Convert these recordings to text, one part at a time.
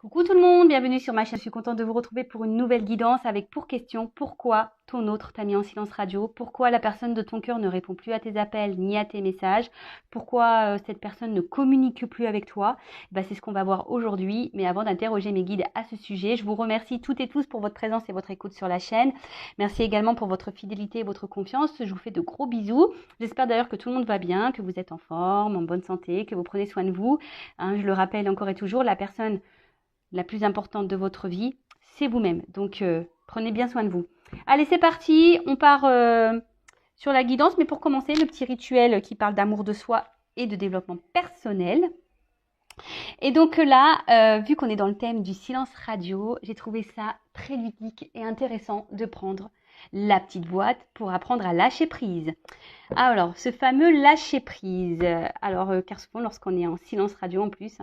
Coucou tout le monde, bienvenue sur ma chaîne. Je suis contente de vous retrouver pour une nouvelle guidance avec pour question pourquoi ton autre t'a mis en silence radio, pourquoi la personne de ton cœur ne répond plus à tes appels ni à tes messages, pourquoi cette personne ne communique plus avec toi. C'est ce qu'on va voir aujourd'hui. Mais avant d'interroger mes guides à ce sujet, je vous remercie toutes et tous pour votre présence et votre écoute sur la chaîne. Merci également pour votre fidélité et votre confiance. Je vous fais de gros bisous. J'espère d'ailleurs que tout le monde va bien, que vous êtes en forme, en bonne santé, que vous prenez soin de vous. Je le rappelle encore et toujours, la personne la plus importante de votre vie, c'est vous-même. Donc, prenez bien soin de vous. Allez, c'est parti. On part sur la guidance. Mais pour commencer, le petit rituel qui parle d'amour de soi et de développement personnel. Et donc là, vu qu'on est dans le thème du silence radio, j'ai trouvé ça très ludique et intéressant de prendre la petite boîte pour apprendre à lâcher prise. Alors, ce fameux lâcher prise. Alors, car souvent, lorsqu'on est en silence radio en plus,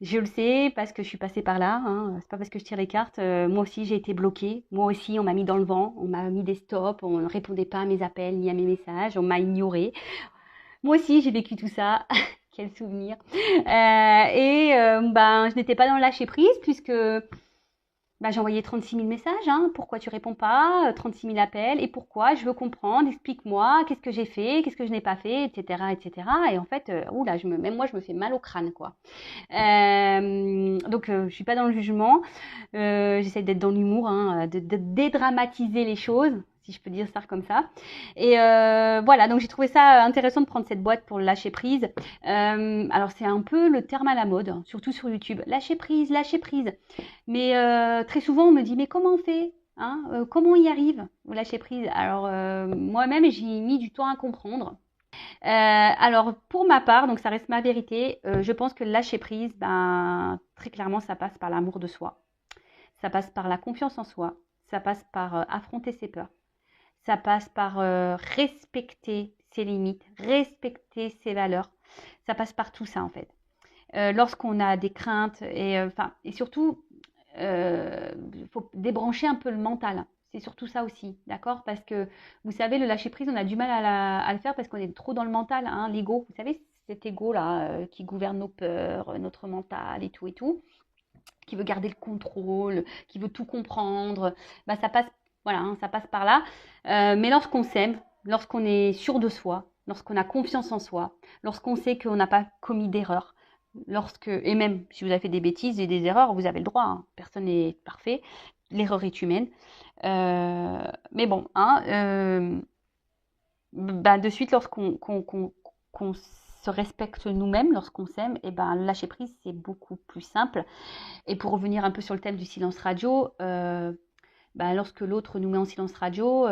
je le sais parce que je suis passée par là, c'est pas parce que je tire les cartes. Moi aussi, j'ai été bloquée. Moi aussi, on m'a mis dans le vent, on m'a mis des stops, on ne répondait pas à mes appels ni à mes messages, on m'a ignorée. Moi aussi, j'ai vécu tout ça. Quel souvenir. Je n'étais pas dans le lâcher prise puisque j'ai envoyé 36 000 messages. Pourquoi tu réponds pas? 36 000 appels. Et pourquoi? Je veux comprendre. Explique-moi. Qu'est-ce que j'ai fait? Qu'est-ce que je n'ai pas fait? Etc. etc. Et en fait, même moi, je me fais mal au crâne, quoi. Je suis pas dans le jugement. J'essaie d'être dans l'humour, de dédramatiser les choses, si je peux dire ça comme ça. Et voilà, donc j'ai trouvé ça intéressant de prendre cette boîte pour le lâcher prise. Alors c'est un peu le terme à la mode, surtout sur YouTube. Lâcher prise, lâcher prise. Mais très souvent on me dit mais comment on fait? Comment on y arrive au lâcher prise? Alors moi-même j'ai mis du temps à comprendre. Alors pour ma part, donc ça reste ma vérité, je pense que lâcher prise, très clairement ça passe par l'amour de soi, ça passe par la confiance en soi, ça passe par affronter ses peurs, ça passe par respecter ses limites, respecter ses valeurs, ça passe par tout ça en fait. Lorsqu'on a des craintes et surtout, faut débrancher un peu le mental. C'est surtout ça aussi, d'accord? Parce que, vous savez, le lâcher-prise, on a du mal à le faire parce qu'on est trop dans le mental, l'ego. Vous savez, cet ego-là qui gouverne nos peurs, notre mental et tout, qui veut garder le contrôle, qui veut tout comprendre. Ça passe, voilà, ça passe par là. Mais lorsqu'on s'aime, lorsqu'on est sûr de soi, lorsqu'on a confiance en soi, lorsqu'on sait qu'on n'a pas commis d'erreur, et même si vous avez fait des bêtises et des erreurs, vous avez le droit, personne n'est parfait, l'erreur est humaine. Mais bon, de suite, lorsqu'on se respecte nous-mêmes, lorsqu'on s'aime, lâcher prise, c'est beaucoup plus simple. Et pour revenir un peu sur le thème du silence radio, lorsque l'autre nous met en silence radio,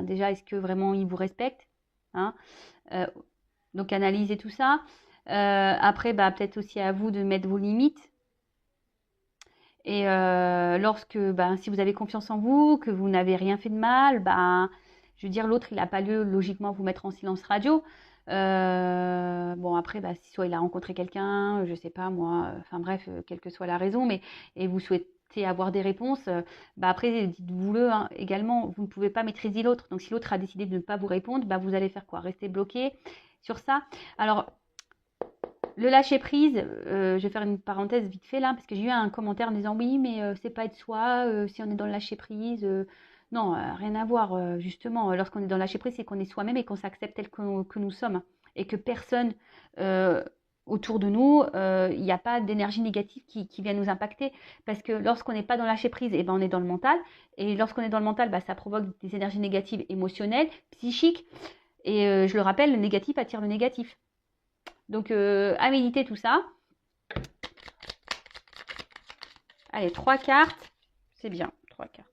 déjà, est-ce que vraiment il vous respecte, donc analysez tout ça. Après, peut-être aussi à vous de mettre vos limites. Et si vous avez confiance en vous, que vous n'avez rien fait de mal, je veux dire, l'autre, il n'a pas lieu logiquement vous mettre en silence radio. Après, soit il a rencontré quelqu'un, je sais pas moi, bref, quelle que soit la raison, et vous souhaitez avoir des réponses, après, dites-vous-le également, vous ne pouvez pas maîtriser l'autre. Donc, si l'autre a décidé de ne pas vous répondre, vous allez faire quoi? Rester bloqué sur ça? Alors, le lâcher prise, je vais faire une parenthèse vite fait là, parce que j'ai eu un commentaire en disant oui, mais c'est pas être soi, si on est dans le lâcher prise. Non, rien à voir. Justement, lorsqu'on est dans le lâcher prise, c'est qu'on est soi-même et qu'on s'accepte tel que nous sommes. Et que personne autour de nous, il n'y a pas d'énergie négative qui vient nous impacter. Parce que lorsqu'on n'est pas dans le lâcher prise, on est dans le mental. Et lorsqu'on est dans le mental, ça provoque des énergies négatives émotionnelles, psychiques. Et je le rappelle, le négatif attire le négatif. Donc, à méditer tout ça. Allez, 3 cartes. C'est bien, 3 cartes.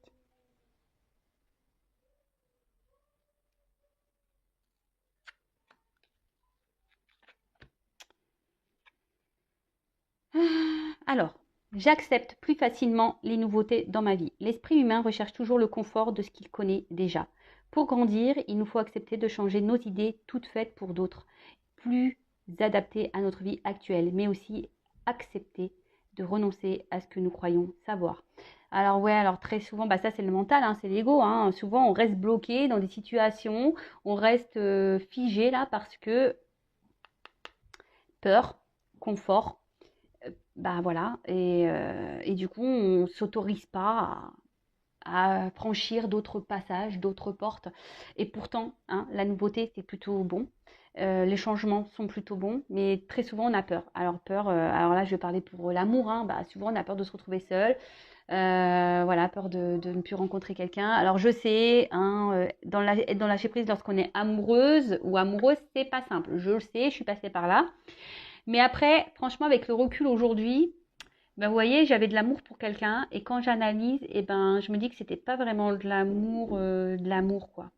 Alors, j'accepte plus facilement les nouveautés dans ma vie. L'esprit humain recherche toujours le confort de ce qu'il connaît déjà. Pour grandir, il nous faut accepter de changer nos idées toutes faites pour d'autres, plus adaptées à notre vie actuelle, mais aussi accepter de renoncer à ce que nous croyons savoir. Alors très souvent, ça c'est le mental, c'est l'ego. Souvent on reste bloqué dans des situations, on reste figé là parce que peur, confort, Bah voilà, et du coup, on ne s'autorise pas à franchir d'autres passages, d'autres portes. Et pourtant, hein, la nouveauté, c'est plutôt bon. Les changements sont plutôt bons, mais très souvent, on a peur. Alors, peur, alors là, je vais parler pour l'amour, hein, bah, souvent, on a peur de se retrouver seul. Voilà, peur de ne plus rencontrer quelqu'un. Alors, je sais, hein, être dans lâcher prise lorsqu'on est amoureuse ou amoureuse, c'est pas simple. Je le sais, je suis passée par là. Mais après, franchement, avec le recul aujourd'hui, ben, vous voyez, j'avais de l'amour pour quelqu'un et quand j'analyse, eh ben, je me dis que c'était pas vraiment de l'amour quoi.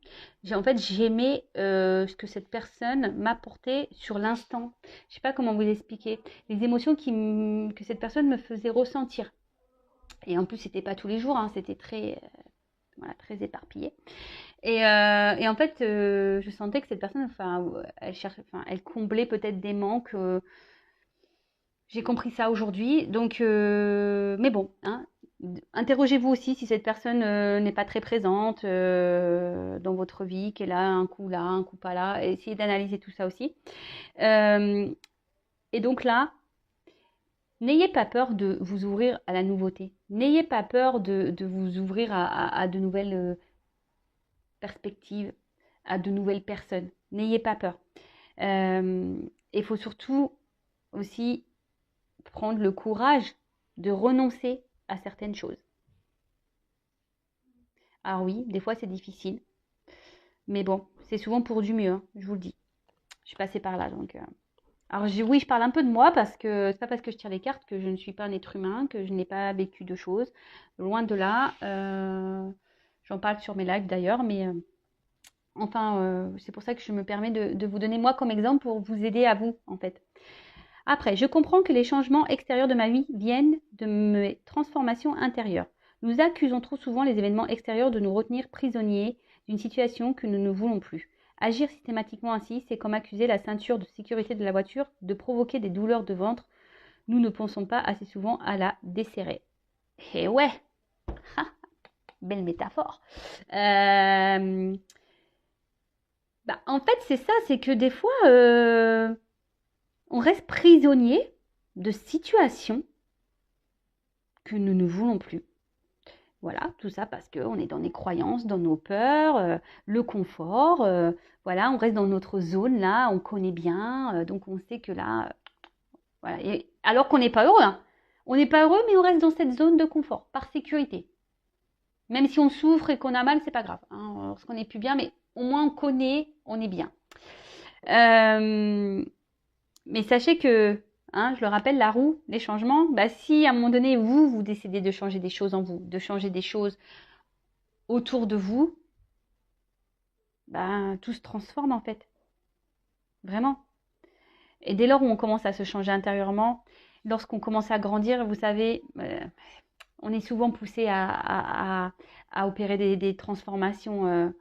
En fait, j'aimais ce que cette personne m'apportait sur l'instant. Je sais pas comment vous expliquer. Les émotions que cette personne me faisait ressentir. Et en plus, c'était pas tous les jours, hein, c'était voilà, très éparpillé. Et en fait, je sentais que cette personne, enfin, elle comblait peut-être des manques. J'ai compris ça aujourd'hui. Donc, mais bon, hein, interrogez-vous aussi si cette personne n'est pas très présente dans votre vie, qu'elle a un coup là, un coup pas là. Essayez d'analyser tout ça aussi. Euh, et donc là, n'ayez pas peur de vous ouvrir à la nouveauté. N'ayez pas peur de vous ouvrir à de nouvelles perspectives, à de nouvelles personnes. N'ayez pas peur. Il faut surtout aussi prendre le courage de renoncer à certaines choses. Alors oui, des fois c'est difficile, mais bon, c'est souvent pour du mieux, hein, je vous le dis. Je suis passée par là, donc. Alors oui, je parle un peu de moi parce que c'est pas parce que je tire les cartes que je ne suis pas un être humain, que je n'ai pas vécu de choses. Loin de là. J'en parle sur mes lives d'ailleurs, mais enfin, c'est pour ça que je me permets de vous donner moi comme exemple pour vous aider à vous, en fait. Après, je comprends que les changements extérieurs de ma vie viennent de mes transformations intérieures. Nous accusons trop souvent les événements extérieurs de nous retenir prisonniers d'une situation que nous ne voulons plus. Agir systématiquement ainsi, c'est comme accuser la ceinture de sécurité de la voiture de provoquer des douleurs de ventre. Nous ne pensons pas assez souvent à la desserrer. Eh ouais, belle métaphore. En fait, c'est ça, c'est que des fois, on reste prisonnier de situations que nous ne voulons plus. Voilà, tout ça parce qu'on est dans des croyances, dans nos peurs, le confort. Voilà, on reste dans notre zone là, on connaît bien, donc on sait que là, voilà. Et alors qu'on n'est pas heureux, hein. On n'est pas heureux, mais on reste dans cette zone de confort, par sécurité. Même si on souffre et qu'on a mal, c'est pas grave, hein, lorsqu'on n'est plus bien, mais au moins on connaît, on est bien. Mais sachez que, hein, je le rappelle, la roue, les changements, si à un moment donné, vous décidez de changer des choses en vous, de changer des choses autour de vous, tout se transforme en fait. Vraiment. Et dès lors où on commence à se changer intérieurement, lorsqu'on commence à grandir, vous savez, on est souvent poussé à opérer des transformations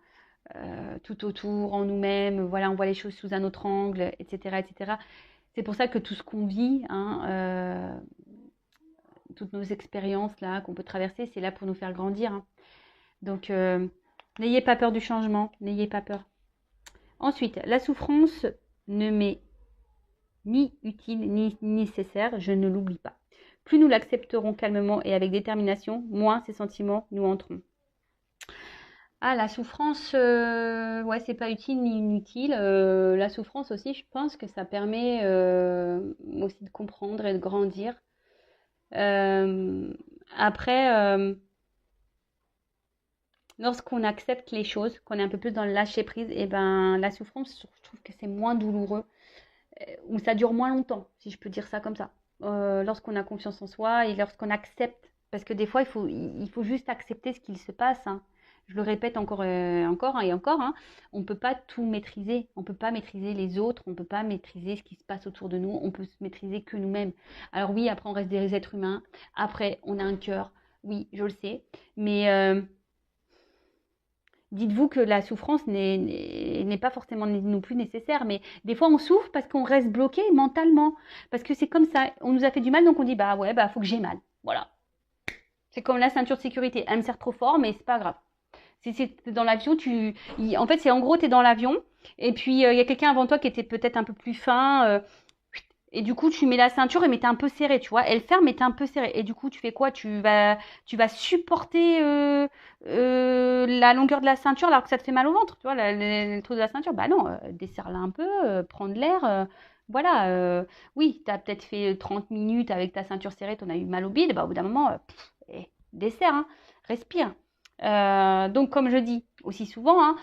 tout autour, en nous-mêmes. Voilà, on voit les choses sous un autre angle, etc., etc. C'est pour ça que tout ce qu'on vit, hein, toutes nos expériences là qu'on peut traverser, c'est là pour nous faire grandir, hein. Donc, n'ayez pas peur du changement, n'ayez pas peur. Ensuite, la souffrance ne m'est ni utile ni nécessaire, je ne l'oublie pas. Plus nous l'accepterons calmement et avec détermination, moins ces sentiments nous entreront. Ah, la souffrance, ouais, c'est pas utile ni inutile. La souffrance aussi, je pense que ça permet aussi de comprendre et de grandir. Après, lorsqu'on accepte les choses, qu'on est un peu plus dans le lâcher prise, et la souffrance, je trouve que c'est moins douloureux, ou ça dure moins longtemps, si je peux dire ça comme ça. Lorsqu'on a confiance en soi et lorsqu'on accepte, parce que des fois, il faut juste accepter ce qu'il se passe, hein. Je le répète encore, encore et encore, hein. On ne peut pas tout maîtriser. On ne peut pas maîtriser les autres. On ne peut pas maîtriser ce qui se passe autour de nous. On peut se maîtriser que nous-mêmes. Alors oui, après, on reste des êtres humains. Après, on a un cœur. Oui, je le sais. Mais dites-vous que la souffrance n'est pas forcément non plus nécessaire. Mais des fois, on souffre parce qu'on reste bloqué mentalement. Parce que c'est comme ça. On nous a fait du mal, donc on dit, ouais, faut que j'ai mal. Voilà. C'est comme la ceinture de sécurité. Elle me sert trop fort, mais c'est pas grave. Si c'est dans l'avion, en fait, c'est en gros, tu es dans l'avion, et puis il y a quelqu'un avant toi qui était peut-être un peu plus fin, Et du coup, tu mets la ceinture, mais t'es un peu serré, tu vois. Elle ferme, mais t'es un peu serré. Et du coup, tu fais quoi? Tu vas supporter la longueur de la ceinture alors que ça te fait mal au ventre, tu vois, le truc de la ceinture. Bah non, desserre-la un peu, prends de l'air. Voilà. Oui, t'as peut-être fait 30 minutes avec ta ceinture serrée, t'en as eu mal au bide. Bah au bout d'un moment, desserre, hein, respire. Donc, comme je dis aussi souvent, hein,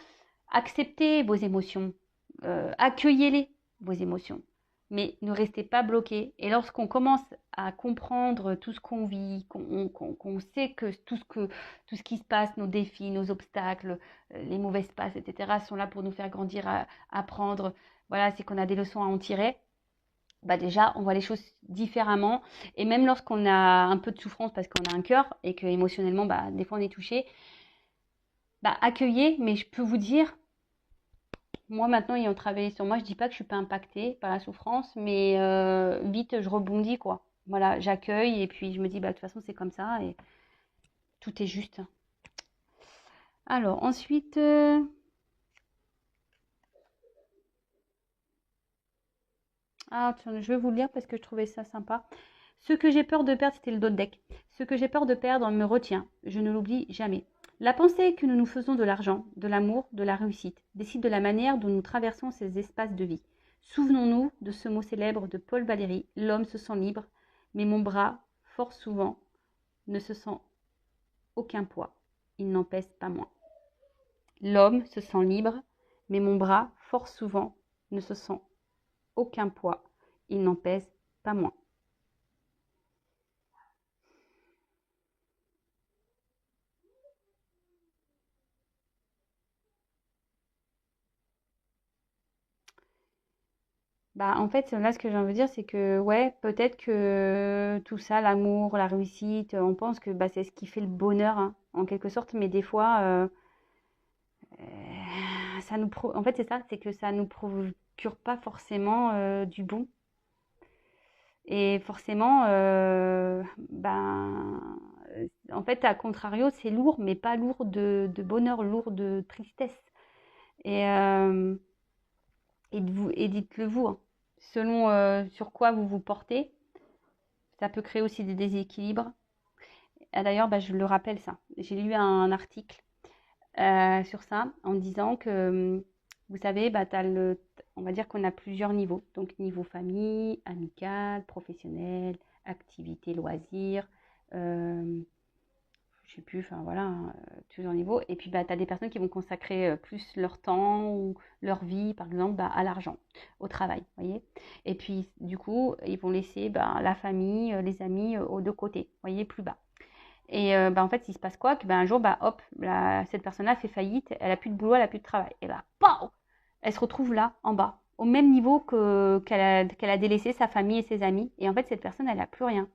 acceptez vos émotions, accueillez-les, vos émotions, mais ne restez pas bloqués. Et lorsqu'on commence à comprendre tout ce qu'on vit, qu'on sait que tout ce qui se passe, nos défis, nos obstacles, les mauvaises passes, etc., sont là pour nous faire grandir, apprendre, voilà, c'est qu'on a des leçons à en tirer. Bah déjà, on voit les choses différemment. Et même lorsqu'on a un peu de souffrance parce qu'on a un cœur et que émotionnellement, bah, des fois on est touché, bah, accueillez, mais je peux vous dire, moi maintenant ayant travaillé sur moi, je dis pas que je suis pas impactée par la souffrance, mais vite je rebondis quoi. Voilà, j'accueille et puis je me dis bah de toute façon c'est comme ça et tout est juste. Alors ensuite, tiens, je vais vous le lire parce que je trouvais ça sympa. Ce que j'ai peur de perdre, c'était le dos de deck. Ce que j'ai peur de perdre me retient. Je ne l'oublie jamais. La pensée que nous nous faisons de l'argent, de l'amour, de la réussite décide de la manière dont nous traversons ces espaces de vie. Souvenons-nous de ce mot célèbre de Paul Valéry, l'homme se sent libre, mais mon bras, fort souvent, ne se sent aucun poids. Il n'en pèse pas moins. L'homme se sent libre, mais mon bras, fort souvent, ne se sent aucun poids. Il n'en pèse pas moins. Bah, en fait, là, ce que j'ai envie de dire, c'est que, ouais, peut-être que tout ça, l'amour, la réussite, on pense que bah, c'est ce qui fait le bonheur, hein, en quelque sorte, mais des fois, en fait, c'est ça, c'est que ça nous procure pas forcément du bon. Et forcément, en fait, à contrario, c'est lourd, mais pas lourd de bonheur, lourd de tristesse. Et, euh, et dites-le vous, hein, selon sur quoi vous vous portez, ça peut créer aussi des déséquilibres. Ah, d'ailleurs, bah, je le rappelle ça. J'ai lu un article sur ça en disant que, vous savez, bah, on va dire qu'on a plusieurs niveaux. Donc, niveau famille, amical, professionnel, activité, loisirs, je sais plus, enfin voilà, plusieurs niveaux. Et puis, bah, tu as des personnes qui vont consacrer plus leur temps ou leur vie, par exemple, bah, à l'argent, au travail, voyez. Et puis, du coup, ils vont laisser bah, la famille, les amis aux deux côtés, voyez, plus bas. Et bah, en fait, il se passe quoi? Que bah, un jour, bah, hop, cette personne-là fait faillite, elle a plus de boulot, elle a plus de travail. Et bah, pow, elle se retrouve là, en bas, au même niveau qu'elle a délaissé sa famille et ses amis. Et en fait, cette personne, elle n'a plus rien.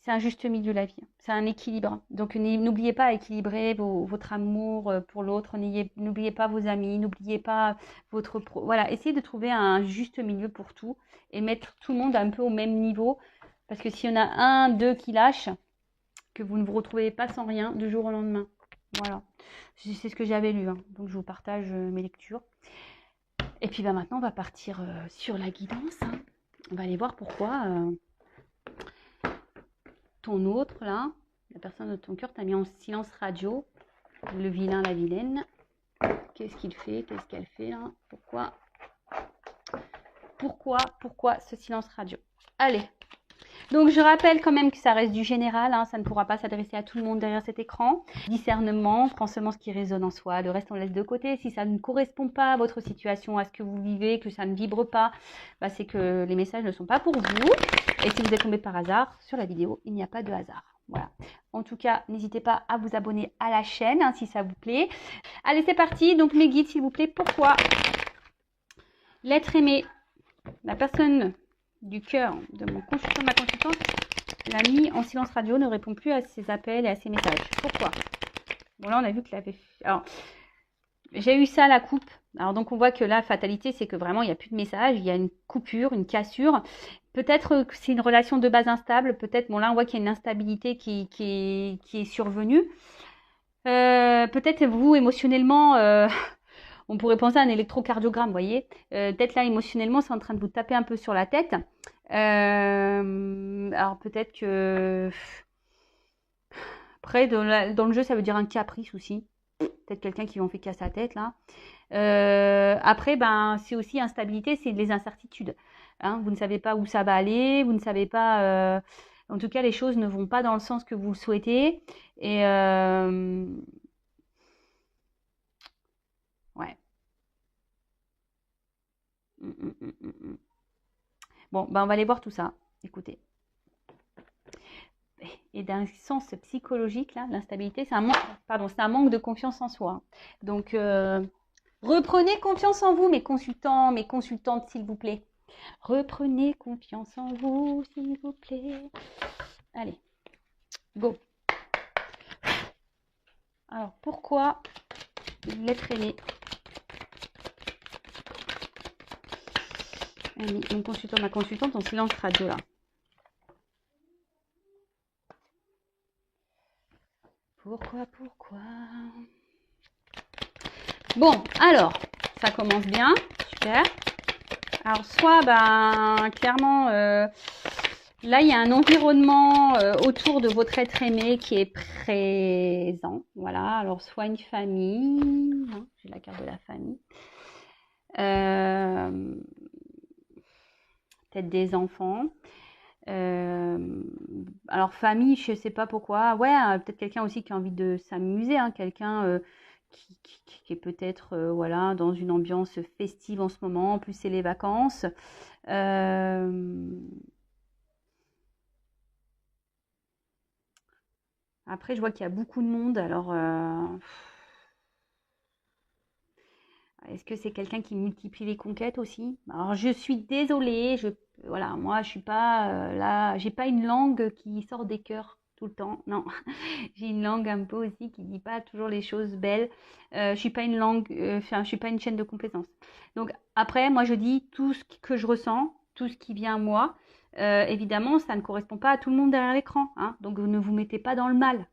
C'est un juste milieu la vie, c'est un équilibre. Donc n'oubliez pas à équilibrer votre amour pour l'autre, n'oubliez pas vos amis, n'oubliez pas voilà, essayez de trouver un juste milieu pour tout et mettre tout le monde un peu au même niveau. Parce que s'il y en a un, deux qui lâchent, que vous ne vous retrouvez pas sans rien du jour au lendemain. Voilà, c'est ce que j'avais lu, hein. Donc je vous partage mes lectures. Et puis bah, maintenant on va partir sur la guidance, hein. On va aller voir pourquoi ton autre là, la personne de ton cœur t'a mis en silence radio, le vilain, la vilaine. Qu'est-ce qu'il fait? Qu'est-ce qu'elle fait là? Pourquoi ce silence radio? Allez. Donc je rappelle quand même que ça reste du général, hein, ça ne pourra pas s'adresser à tout le monde derrière cet écran. Discernement, prends seulement ce qui résonne en soi, le reste on laisse de côté. Si ça ne correspond pas à votre situation, à ce que vous vivez, que ça ne vibre pas, bah, c'est que les messages ne sont pas pour vous. Et si vous êtes tombé par hasard sur la vidéo, il n'y a pas de hasard. Voilà. En tout cas, n'hésitez pas à vous abonner à la chaîne hein, si ça vous plaît. Allez, c'est parti. Donc mes guides, s'il vous plaît, pourquoi l'être aimé, la personne du cœur de mon consultant, ma consultante, l'a mis en silence radio, ne répond plus à ses appels et à ses messages. Pourquoi? Bon, là, on a vu qu'il avait fait... Alors, j'ai eu ça à la coupe. Alors, donc, on voit que la fatalité, c'est que vraiment, il n'y a plus de message. Il y a une coupure, une cassure. Peut-être que c'est une relation de base instable. Peut-être, bon, là, on voit qu'il y a une instabilité qui est survenue. Peut-être, vous, émotionnellement... on pourrait penser à un électrocardiogramme, vous voyez. Peut-être là, émotionnellement, c'est en train de vous taper un peu sur la tête. Alors peut-être que... Après, dans le jeu, ça veut dire un caprice aussi. Peut-être quelqu'un qui en fait qu'à sa tête, là. Après, ben, c'est aussi instabilité, c'est les incertitudes. Hein, vous ne savez pas où ça va aller, vous ne savez pas... en tout cas, les choses ne vont pas dans le sens que vous le souhaitez. Et... ouais. Bon, ben, on va aller voir tout ça. Écoutez. Et d'un sens psychologique, là, l'instabilité, c'est un manque de confiance en soi. Donc, reprenez confiance en vous, mes consultants, mes consultantes, s'il vous plaît. Reprenez confiance en vous, s'il vous plaît. Allez, go. Alors, pourquoi l'être aimé? Mon consultant, ma consultante en silence radio, là. Pourquoi? Bon, alors, ça commence bien, super. Alors, soit, ben, clairement, là, il y a un environnement autour de votre être aimé qui est présent. Voilà, alors, soit une famille, hein, j'ai la carte de la famille. Peut-être des enfants. Alors famille, je sais pas pourquoi. Ouais, peut-être quelqu'un aussi qui a envie de s'amuser, hein, quelqu'un qui est peut-être voilà dans une ambiance festive en ce moment. En plus, c'est les vacances. Après, je vois qu'il y a beaucoup de monde. Alors, est-ce que c'est quelqu'un qui multiplie les conquêtes aussi? Alors, je suis désolée. Voilà, moi, je suis pas là. J'ai pas une langue qui sort des cœurs tout le temps. Non, j'ai une langue un peu aussi qui dit pas toujours les choses belles. Je suis pas une langue. Enfin, je suis pas une chaîne de complaisance. Donc après, moi, je dis tout ce que je ressens, tout ce qui vient à moi. Évidemment, ça ne correspond pas à tout le monde derrière l'écran, hein. Donc, ne vous mettez pas dans le mal,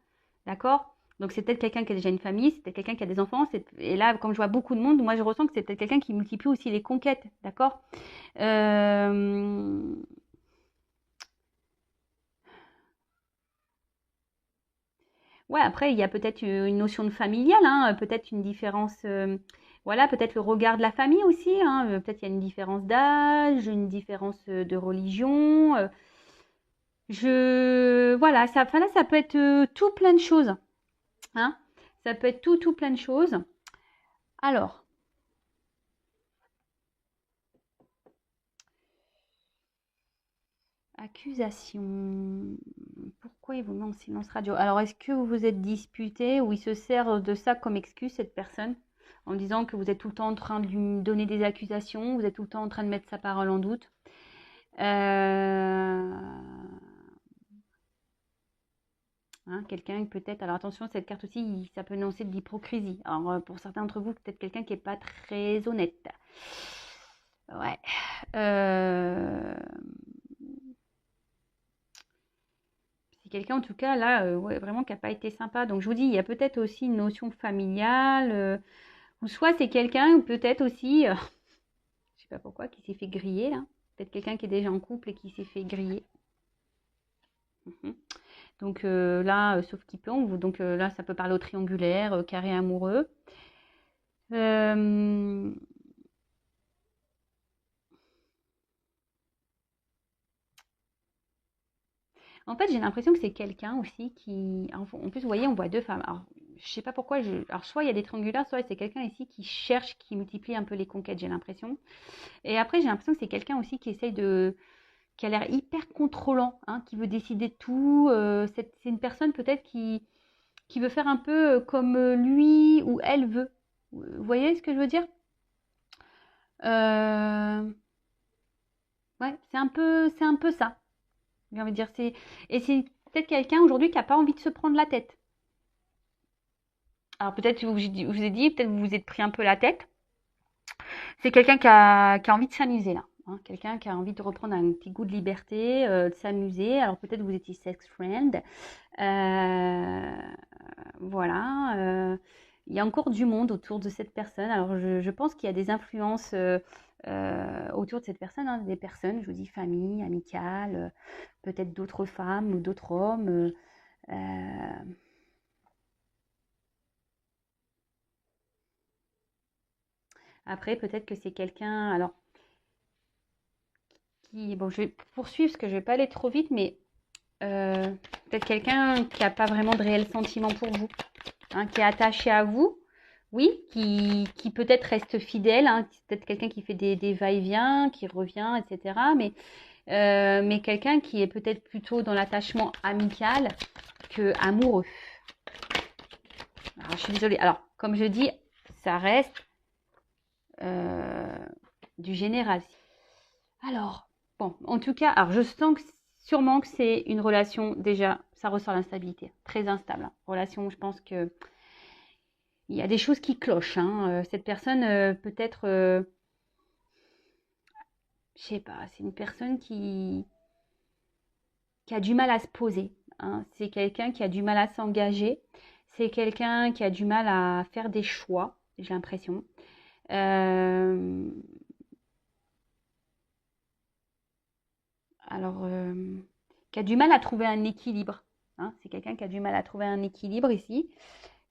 d'accord? Donc c'est peut-être quelqu'un qui a déjà une famille, c'est peut-être quelqu'un qui a des enfants. Et là, comme je vois beaucoup de monde, moi je ressens que c'est peut-être quelqu'un qui multiplie aussi les conquêtes, d'accord? Ouais, après, il y a peut-être une notion de familial, hein, peut-être une différence, voilà, peut-être le regard de la famille aussi, hein, peut-être il y a une différence d'âge, une différence de religion. Voilà, ça, enfin là, ça peut être tout plein de choses, hein. Ça peut être tout plein de choses. Alors, accusation. Pourquoi il vous met en silence radio? Alors, est-ce que vous vous êtes disputé ou il se sert de ça comme excuse, cette personne, en disant que vous êtes tout le temps en train de lui donner des accusations, vous êtes tout le temps en train de mettre sa parole en doute? Hein, quelqu'un peut-être, alors attention, cette carte aussi, ça peut annoncer de l'hypocrisie. Alors, pour certains d'entre vous, peut-être quelqu'un qui n'est pas très honnête. Ouais. C'est quelqu'un en tout cas là, ouais, vraiment qui n'a pas été sympa. Donc je vous dis, il y a peut-être aussi une notion familiale, ou soit c'est quelqu'un, peut-être aussi, je sais pas pourquoi, qui s'est fait griller là. Peut-être quelqu'un qui est déjà en couple et qui s'est fait griller. Donc là, sauf qui plombe, donc là ça peut parler au triangulaire, carré amoureux. En fait, j'ai l'impression que c'est quelqu'un aussi qui. En plus, vous voyez, on voit deux femmes. Alors, je sais pas pourquoi. Alors, soit il y a des triangulaires, soit c'est quelqu'un ici qui cherche, qui multiplie un peu les conquêtes, j'ai l'impression. Et après, j'ai l'impression que c'est quelqu'un aussi qui essaye de. Qui a l'air hyper contrôlant, hein, qui veut décider de tout. C'est une personne peut-être qui veut faire un peu comme lui ou elle veut. Vous voyez ce que je veux dire? Ouais, c'est un peu ça. J'ai envie de dire, et c'est peut-être quelqu'un aujourd'hui qui n'a pas envie de se prendre la tête. Alors peut-être que je vous ai dit, peut-être que vous vous êtes pris un peu la tête. C'est quelqu'un qui a envie de s'amuser là, hein. Quelqu'un qui a envie de reprendre un petit goût de liberté, de s'amuser. Alors peut-être vous étiez sex friend. Voilà. il y a encore du monde autour de cette personne. Alors, je pense qu'il y a des influences autour de cette personne, hein, des personnes, je vous dis famille, amicale, peut-être d'autres femmes ou d'autres hommes. Après, peut-être que c'est quelqu'un, alors, bon, je vais poursuivre parce que je vais pas aller trop vite, mais peut-être quelqu'un qui n'a pas vraiment de réel sentiment pour vous, hein, qui est attaché à vous, oui, qui peut-être reste fidèle, hein, peut-être quelqu'un qui fait des va-et-vient, qui revient, etc. Mais quelqu'un qui est peut-être plutôt dans l'attachement amical que amoureux. Alors, je suis désolée. Alors, comme je dis, ça reste du général. Alors, bon, en tout cas, alors je sens que sûrement que c'est une relation, déjà, ça ressort l'instabilité, très instable. Hein. Relation, je pense que il y a des choses qui clochent. Hein. Cette personne, peut-être, je sais pas, c'est une personne qui a du mal à se poser. Hein. C'est quelqu'un qui a du mal à s'engager. C'est quelqu'un qui a du mal à faire des choix, j'ai l'impression. Alors, qui a du mal à trouver un équilibre. Hein. C'est quelqu'un qui a du mal à trouver un équilibre ici,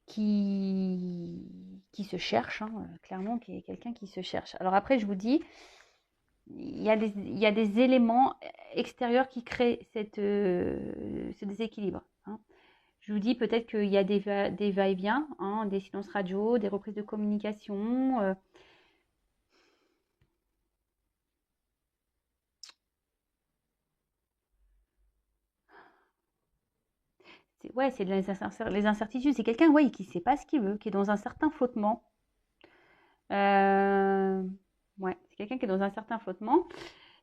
qui se cherche, hein, clairement, qui est quelqu'un qui se cherche. Alors après, je vous dis, il y a des éléments extérieurs qui créent ce déséquilibre. Hein. Je vous dis peut-être qu'il y a des va-et-vient, hein, des silences radio, des reprises de communication. Ouais, c'est les incertitudes. C'est quelqu'un, ouais, qui ne sait pas ce qu'il veut, qui est dans un certain flottement. Ouais, c'est quelqu'un qui est dans un certain flottement.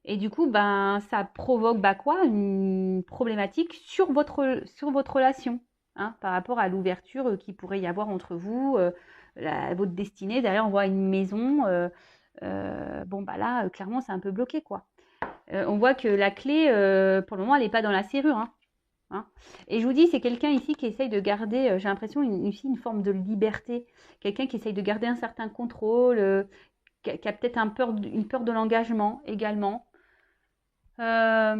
Et du coup, ben, ça provoque bah, quoi? Une problématique sur votre relation, hein, par rapport à l'ouverture qu'il pourrait y avoir entre vous, votre destinée. D'ailleurs, on voit une maison. Bon, bah là, clairement, c'est un peu bloqué, quoi. On voit que la clé, pour le moment, elle n'est pas dans la serrure, hein. Hein. Et je vous dis, c'est quelqu'un ici qui essaye de garder, j'ai l'impression, ici, une forme de liberté. Quelqu'un qui essaye de garder un certain contrôle, qui a peut-être une peur de l'engagement également. Euh,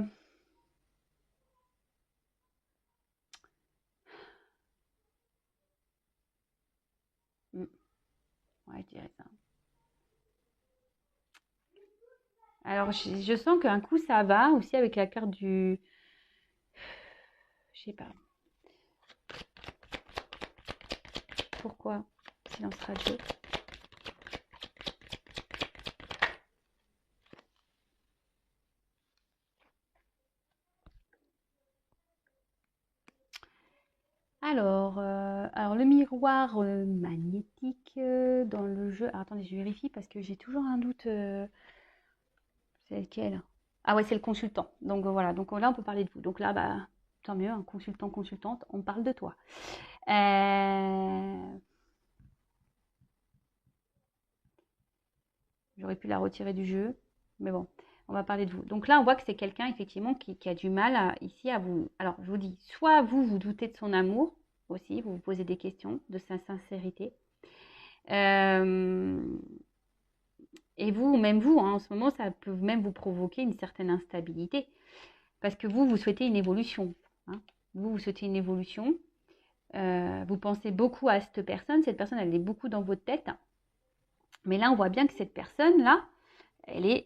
ouais, je dirais ça. Alors, je sens qu'un coup, ça va aussi avec la carte du... Je sais pas. Pourquoi? Silence radio. Alors le miroir magnétique dans le jeu. Alors, attendez, je vérifie parce que j'ai toujours un doute. C'est lequel? Ah ouais, c'est le consultant. Donc voilà, donc là on peut parler de vous. Donc là, bah, tant mieux, un consultant, consultante, on parle de toi. J'aurais pu la retirer du jeu, mais bon, on va parler de vous. Donc là, on voit que c'est quelqu'un effectivement qui a du mal ici à vous. Alors je vous dis, soit vous doutez de son amour aussi, vous vous posez des questions, de sa sincérité. Et vous, même vous, hein, en ce moment, ça peut même vous provoquer une certaine instabilité. Parce que vous souhaitez une évolution. Hein. Vous souhaitez une évolution. Vous pensez beaucoup à cette personne. Cette personne, elle est beaucoup dans votre tête. Mais là, on voit bien que cette personne-là, il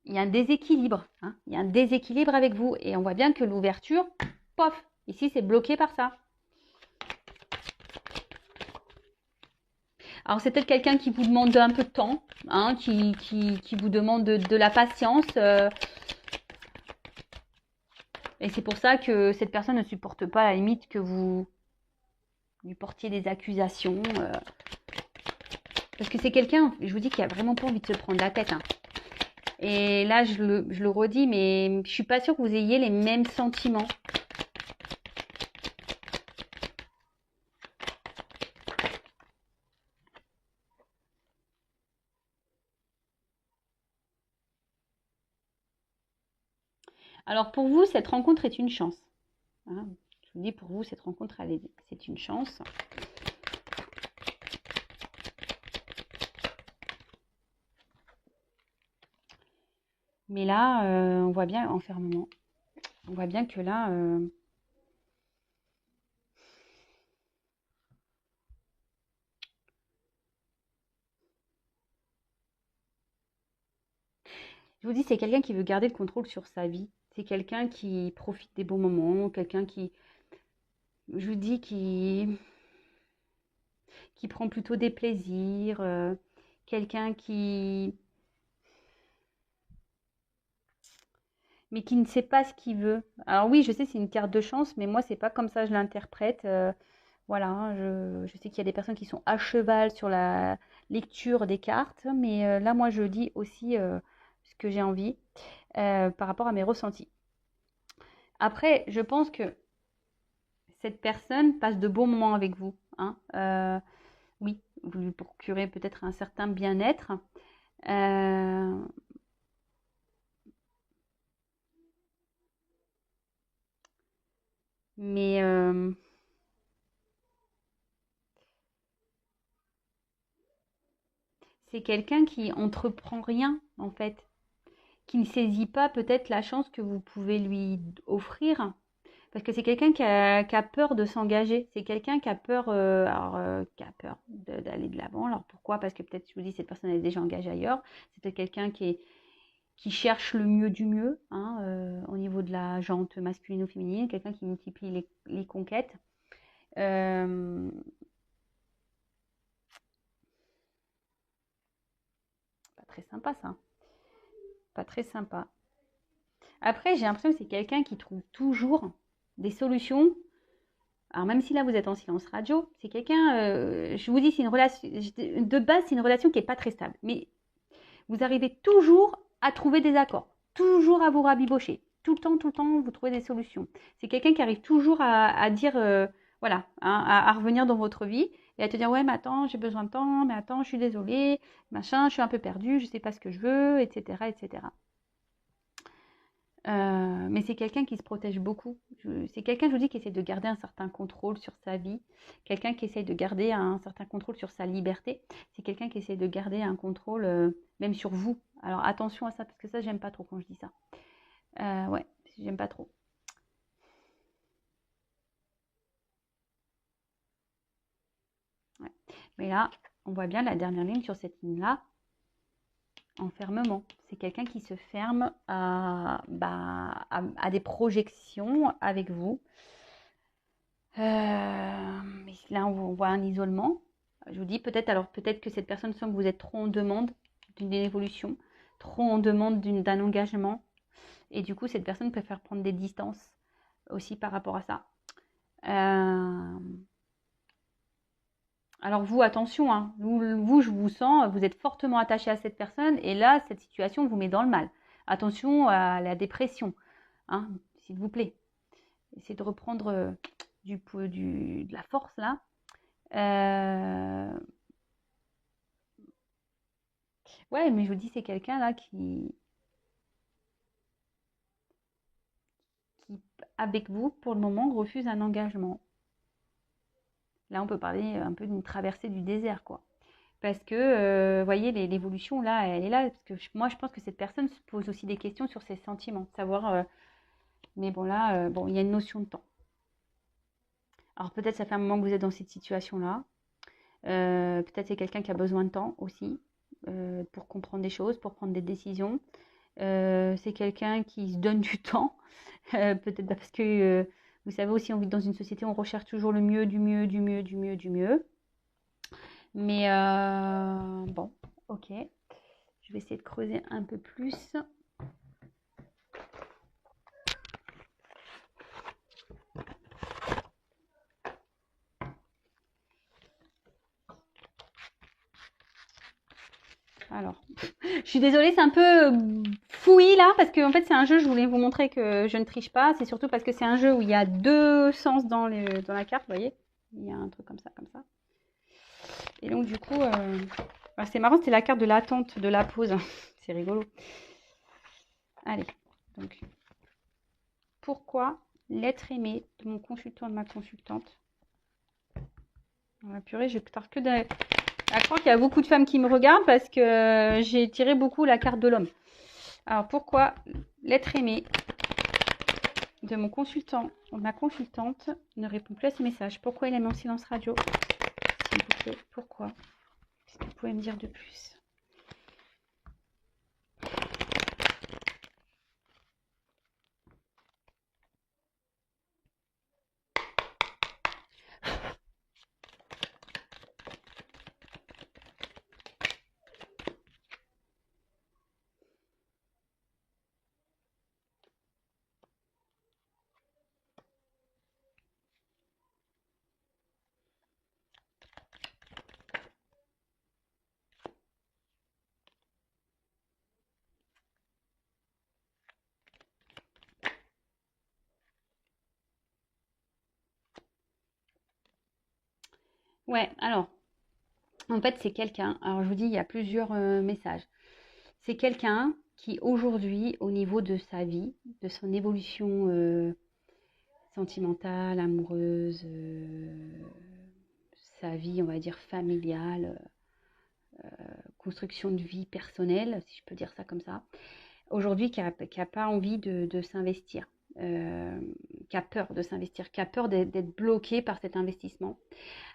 y a un déséquilibre. Hein. Il y a un déséquilibre avec vous. Et on voit bien que l'ouverture, pof, ici, c'est bloqué par ça. Alors, c'est peut-être quelqu'un qui vous demande un peu de temps, hein, qui vous demande de la patience. Et c'est pour ça que cette personne ne supporte pas à la limite que vous lui portiez des accusations. Parce que c'est quelqu'un, je vous dis, qui a vraiment pas envie de se prendre la tête. Hein. Et là, je le redis, mais je suis pas sûre que vous ayez les mêmes sentiments. Alors pour vous, cette rencontre est une chance. Hein. Je vous dis, pour vous, cette rencontre, c'est une chance. Mais là, on voit bien, enfermement, on voit bien que là, je vous dis, c'est quelqu'un qui veut garder le contrôle sur sa vie. C'est quelqu'un qui profite des bons moments, quelqu'un qui, je vous dis, qui prend plutôt des plaisirs, quelqu'un qui, mais qui ne sait pas ce qu'il veut. Alors oui, je sais, c'est une carte de chance, mais moi, c'est pas comme ça que je l'interprète. Voilà, hein, je sais qu'il y a des personnes qui sont à cheval sur la lecture des cartes, mais là, moi, je dis aussi ce que j'ai envie par rapport à mes ressentis. Après, je pense que cette personne passe de bons moments avec vous, hein. Oui, vous lui procurez peut-être un certain bien-être. Euh, mais c'est quelqu'un qui entreprend rien, en fait, qui ne saisit pas peut-être la chance que vous pouvez lui offrir. Parce que c'est quelqu'un qui a peur de s'engager. C'est quelqu'un qui a peur, qui a peur d'aller de l'avant. Alors pourquoi? Parce que peut-être, je vous dis, cette personne est déjà engagée ailleurs. C'est peut-être quelqu'un qui cherche le mieux du mieux, hein, au niveau de la jante masculine ou féminine. Quelqu'un qui multiplie les conquêtes. Euh, Pas très sympa ça. Pas très sympa. Après, j'ai l'impression que c'est quelqu'un qui trouve toujours des solutions. Alors même si là vous êtes en silence radio, c'est quelqu'un, je vous dis, c'est une relation, de base c'est une relation qui n'est pas très stable. Mais vous arrivez toujours à trouver des accords, toujours à vous rabibocher. Tout le temps, vous trouvez des solutions. C'est quelqu'un qui arrive toujours à dire, voilà, hein, à revenir dans votre vie et à te dire, ouais, mais attends, j'ai besoin de temps, mais attends, je suis désolée, machin, je suis un peu perdue, je ne sais pas ce que je veux, etc., etc. Mais c'est quelqu'un qui se protège beaucoup. C'est quelqu'un, je vous dis, qui essaie de garder un certain contrôle sur sa vie. Quelqu'un qui essaie de garder un certain contrôle sur sa liberté. C'est quelqu'un qui essaie de garder un contrôle même sur vous. Alors attention à ça, parce que ça, j'aime pas trop quand je dis ça. Ouais, j'aime pas trop. Ouais. Mais là, on voit bien la dernière ligne sur cette ligne-là. Enfermement. C'est quelqu'un qui se ferme à des projections avec vous. Mais là, on voit un isolement. Je vous dis peut-être que cette personne sent que vous êtes trop en demande d'une évolution, trop en demande d'un engagement. Et du coup, cette personne préfère prendre des distances aussi par rapport à ça. Alors vous, attention, hein, vous, je vous sens, vous êtes fortement attaché à cette personne et là, cette situation vous met dans le mal. Attention à la dépression, hein, s'il vous plaît. Essayez de reprendre de la force là. Ouais, mais je vous dis, c'est quelqu'un là qui, avec vous, pour le moment, refuse un engagement. Là, on peut parler un peu d'une traversée du désert, quoi. Parce que, vous voyez, l'évolution, là, elle est là. Parce que moi, je pense que cette personne se pose aussi des questions sur ses sentiments. Savoir, mais bon, là, bon, il y a une notion de temps. Alors, peut-être ça fait un moment que vous êtes dans cette situation-là. Peut-être c'est quelqu'un qui a besoin de temps aussi pour comprendre des choses, pour prendre des décisions. C'est quelqu'un qui se donne du temps. Peut-être parce que, vous savez aussi, on vit dans une société où on recherche toujours le mieux, du mieux, du mieux, du mieux, du mieux. Mais bon, ok. Je vais essayer de creuser un peu plus. Alors, je suis désolée, c'est un peu fouillis là, parce que en fait c'est un jeu, je voulais vous montrer que je ne triche pas. C'est surtout parce que c'est un jeu où il y a deux sens dans la carte, vous voyez. Il y a un truc comme ça, comme ça. Et donc du coup, c'est marrant, c'est la carte de l'attente, de la pause. C'est rigolo. Allez, donc, pourquoi l'être aimé de mon consultant, de ma consultante? Purée, je pars que de... Je crois qu'il y a beaucoup de femmes qui me regardent parce que j'ai tiré beaucoup la carte de l'homme. Alors, pourquoi l'être aimé de mon consultant ou de ma consultante ne répond plus à ses messages? Pourquoi il est mis en silence radio? S'il vous plaît, pourquoi? Qu'est-ce que vous pouvez me dire de plus? Ouais, alors, en fait, c'est quelqu'un. Alors, je vous dis, il y a plusieurs messages. C'est quelqu'un qui, aujourd'hui, au niveau de sa vie, de son évolution sentimentale, amoureuse, sa vie, on va dire, familiale, construction de vie personnelle, si je peux dire ça comme ça, aujourd'hui, qui a pas envie de s'investir, qui a peur de s'investir, qui a peur d'être bloqué par cet investissement.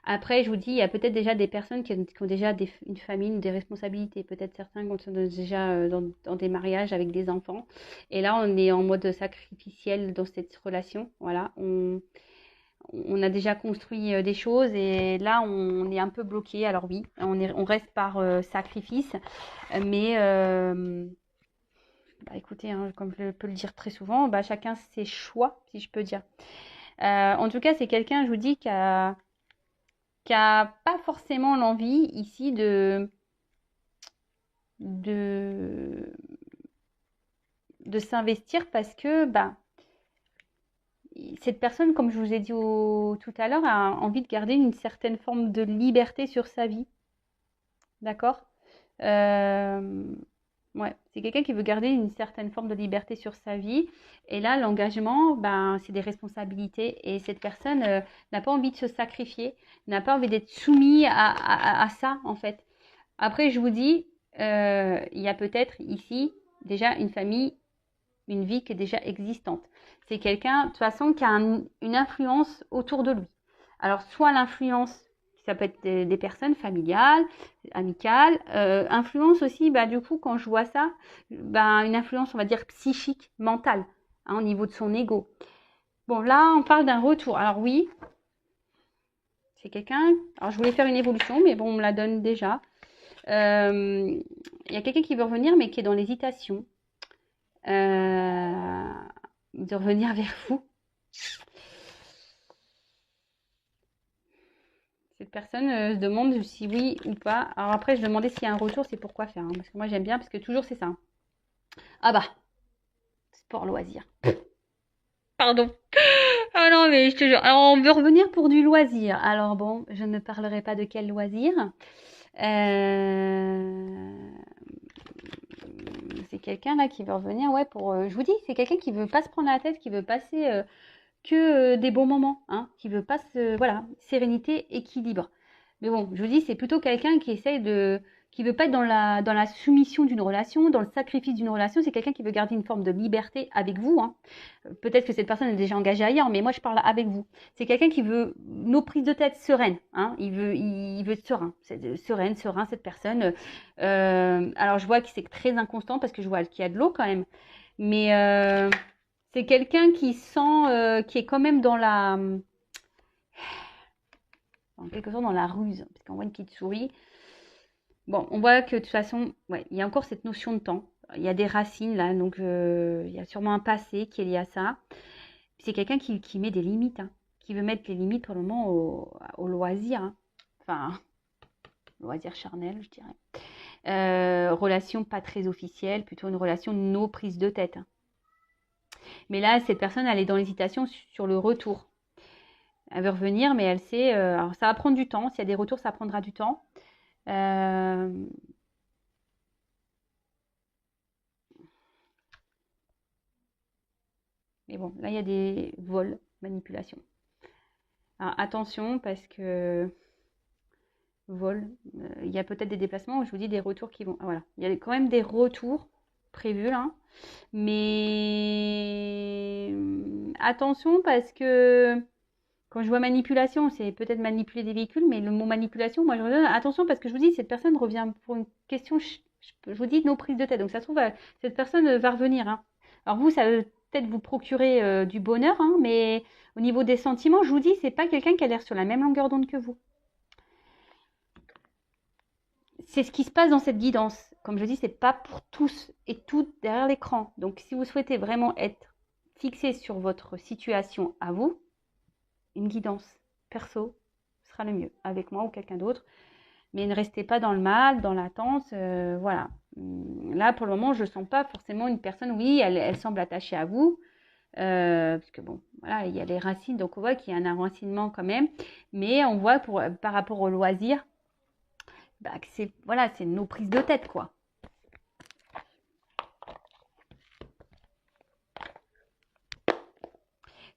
Après, je vous dis, il y a peut-être déjà des personnes qui ont déjà une famille ou des responsabilités. Peut-être certains qui sont déjà dans des mariages avec des enfants. Et là, on est en mode sacrificiel dans cette relation. Voilà, on a déjà construit des choses et là, on est un peu bloqué. Alors oui, on reste par sacrifice. Mais bah, écoutez, hein, comme je peux le dire très souvent, bah, chacun ses choix, si je peux dire. En tout cas, c'est quelqu'un, je vous dis, qui a pas forcément l'envie ici de, de s'investir parce que bah, cette personne, comme je vous ai dit tout à l'heure, a envie de garder une certaine forme de liberté sur sa vie. D'accord? Euh, ouais, c'est quelqu'un qui veut garder une certaine forme de liberté sur sa vie. Et là, l'engagement, ben, c'est des responsabilités. Et cette personne n'a pas envie de se sacrifier, n'a pas envie d'être soumise à ça, en fait. Après, je vous dis, il y a peut-être ici déjà une famille, une vie qui est déjà existante. C'est quelqu'un, de toute façon, qui a une influence autour de lui. Alors, soit l'influence, ça peut être des personnes familiales, amicales, influence aussi, bah, du coup, quand je vois ça, bah, une influence, on va dire, psychique, mentale, hein, au niveau de son ego. Bon, là, on parle d'un retour. Alors oui, c'est quelqu'un, alors je voulais faire une évolution, mais bon, on me la donne déjà. Il y a quelqu'un qui veut revenir, mais qui est dans l'hésitation de revenir vers vous. Cette personne se demande si oui ou pas. Alors après, je demandais s'il y a un retour, c'est pourquoi faire. Hein, parce que moi, j'aime bien, parce que toujours, c'est ça. Ah bah, sport loisir. Pardon. Ah non, mais je te jure. Alors, on veut revenir pour du loisir. Alors bon, je ne parlerai pas de quel loisir. C'est quelqu'un là qui veut revenir, ouais, pour. Je vous dis, c'est quelqu'un qui veut pas se prendre la tête, qui veut passer que des bons moments, hein, qui veut pas voilà, sérénité, équilibre. Mais bon, je vous dis, c'est plutôt quelqu'un qui essaye qui veut pas être dans la soumission d'une relation, dans le sacrifice d'une relation. C'est quelqu'un qui veut garder une forme de liberté avec vous, hein. Peut-être que cette personne est déjà engagée ailleurs, mais moi je parle avec vous. C'est quelqu'un qui veut nos prises de tête sereines, hein. Il veut être serein, serein cette personne. Alors je vois que c'est très inconstant parce que je vois qu'il y a de l'eau quand même, mais c'est quelqu'un qui sent, qui est quand même en quelque sorte dans la ruse, parce qu'on voit une petite souris. Bon, on voit que de toute façon, ouais, il y a encore cette notion de temps. Il y a des racines là, donc il y a sûrement un passé qui est lié à ça. C'est quelqu'un qui met des limites, hein, qui veut mettre les limites pour le moment au loisir, hein. Enfin, loisir charnel, je dirais. Relation pas très officielle, plutôt une relation no prise de tête, hein. Mais là, cette personne, elle est dans l'hésitation sur le retour. Elle veut revenir, mais elle sait. Alors, ça va prendre du temps. S'il y a des retours, ça prendra du temps. Euh, mais bon, là, il y a des vols, manipulations. Alors, attention, parce que vol, il y a peut-être des déplacements où je vous dis des retours qui vont. Ah, voilà, il y a quand même des retours prévu là. Mais attention parce que quand je vois manipulation, c'est peut-être manipuler des véhicules, mais le mot manipulation, moi je redonne attention parce que je vous dis, cette personne revient pour une question, je vous dis, nos prises de tête. Donc ça se trouve, cette personne va revenir. Hein. Alors vous, ça va peut-être vous procurer du bonheur, hein, mais au niveau des sentiments, je vous dis, c'est pas quelqu'un qui a l'air sur la même longueur d'onde que vous. C'est ce qui se passe dans cette guidance. Comme je dis, c'est pas pour tous et toutes derrière l'écran. Donc si vous souhaitez vraiment être fixé sur votre situation à vous, une guidance perso sera le mieux, avec moi ou quelqu'un d'autre. Mais ne restez pas dans le mal, dans l'attente, voilà. Là, pour le moment, je ne sens pas forcément une personne, oui, elle semble attachée à vous, parce que bon, voilà, il y a les racines, donc on voit qu'il y a un enracinement quand même, mais on voit par rapport au loisir, bah, que c'est voilà, c'est nos prises de tête, quoi.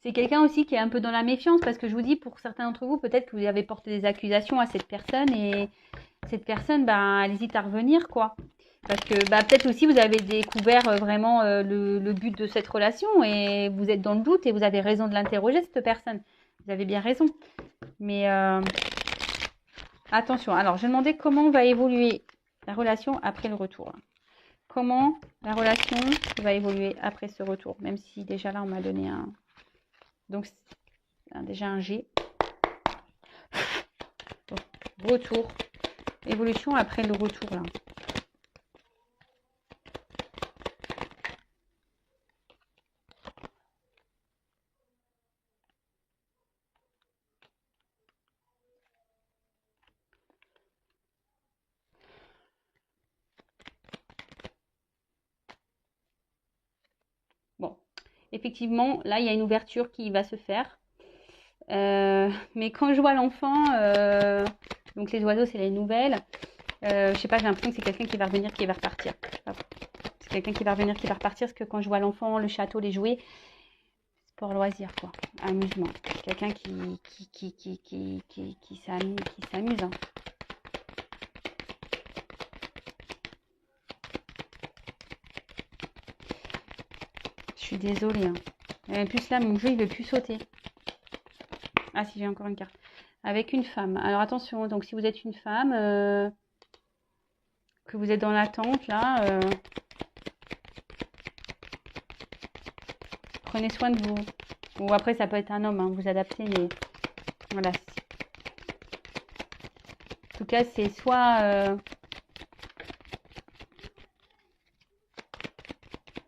C'est quelqu'un aussi qui est un peu dans la méfiance, parce que je vous dis, pour certains d'entre vous, peut-être que vous avez porté des accusations à cette personne, et cette personne, bah, elle hésite à revenir, quoi. Parce que bah, peut-être aussi vous avez découvert vraiment le but de cette relation et vous êtes dans le doute et vous avez raison de l'interroger, cette personne. Vous avez bien raison. Mais attention, alors je vais demander comment va évoluer la relation après le retour. Comment la relation va évoluer après ce retour, même si déjà là on m'a donné un... Donc déjà un G. Donc, retour. Évolution après le retour là. Bon, effectivement, là, il y a une ouverture qui va se faire. Mais quand je vois l'enfant, donc les oiseaux, c'est les nouvelles. Je sais pas, j'ai l'impression que c'est quelqu'un qui va revenir, qui va repartir. C'est quelqu'un qui va revenir, qui va repartir, parce que quand je vois l'enfant, le château, les jouets, sport loisir, quoi. Amusement. Quelqu'un qui s'amuse. Hein. Je suis désolée. Hein. Et en plus là, mon jeu, il veut plus sauter. Ah si, j'ai encore une carte. Avec une femme. Alors attention, donc si vous êtes une femme, que vous êtes dans l'attente, là, prenez soin de vous. Ou après, ça peut être un homme, hein, vous adaptez, mais voilà. En tout cas, c'est soit...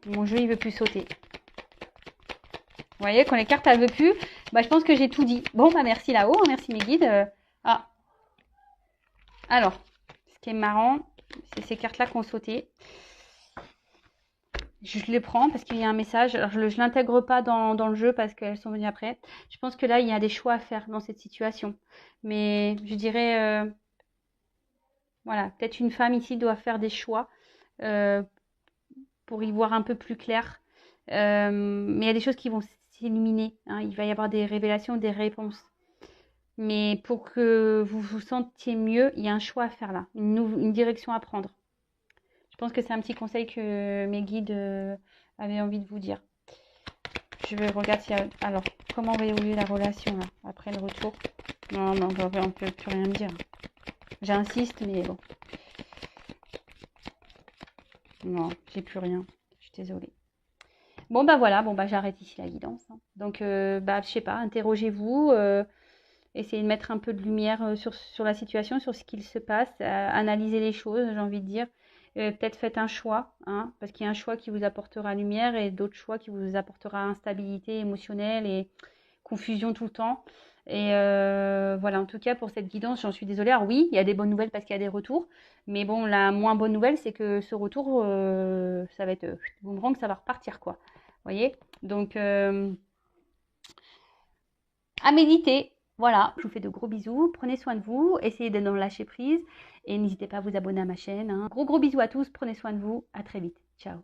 mon jeu, il veut plus sauter. Vous voyez, quand les cartes, elles veulent plus, bah, je pense que j'ai tout dit. Bon, bah merci là-haut, merci mes guides. Ah. Alors, ce qui est marrant, c'est ces cartes-là qui ont sauté. Je les prends parce qu'il y a un message. Alors, je ne l'intègre pas dans le jeu parce qu'elles sont venues après. Je pense que là, il y a des choix à faire dans cette situation. Mais je dirais, voilà, peut-être une femme ici doit faire des choix pour y voir un peu plus clair. Mais il y a des choses qui vont s'éliminer. Hein. Il va y avoir des révélations, des réponses. Mais pour que vous vous sentiez mieux, il y a un choix à faire là, une direction à prendre. Je pense que c'est un petit conseil que mes guides avaient envie de vous dire. Je vais regarder si... Alors, comment va évoluer la relation là, après le retour? Non, on ne peut plus rien me dire. J'insiste, mais bon. Non, j'ai plus rien. Je suis désolée. Bon, bah voilà, bon, bah j'arrête ici la guidance. Hein. Donc, bah, je sais pas, interrogez-vous. Essayez de mettre un peu de lumière sur la situation, sur ce qu'il se passe. Analysez les choses, j'ai envie de dire. Peut-être faites un choix, hein, parce qu'il y a un choix qui vous apportera lumière et d'autres choix qui vous apportera instabilité émotionnelle et confusion tout le temps. Et voilà, en tout cas, pour cette guidance, j'en suis désolée. Alors oui, il y a des bonnes nouvelles parce qu'il y a des retours. Mais bon, la moins bonne nouvelle, c'est que ce retour, ça va être boomerang, ça va repartir, quoi. Vous voyez? Donc, à méditer. Voilà, je vous fais de gros bisous. Prenez soin de vous. Essayez d'être dans le lâcher prise. Et n'hésitez pas à vous abonner à ma chaîne. Hein. Gros bisous à tous. Prenez soin de vous. À très vite. Ciao.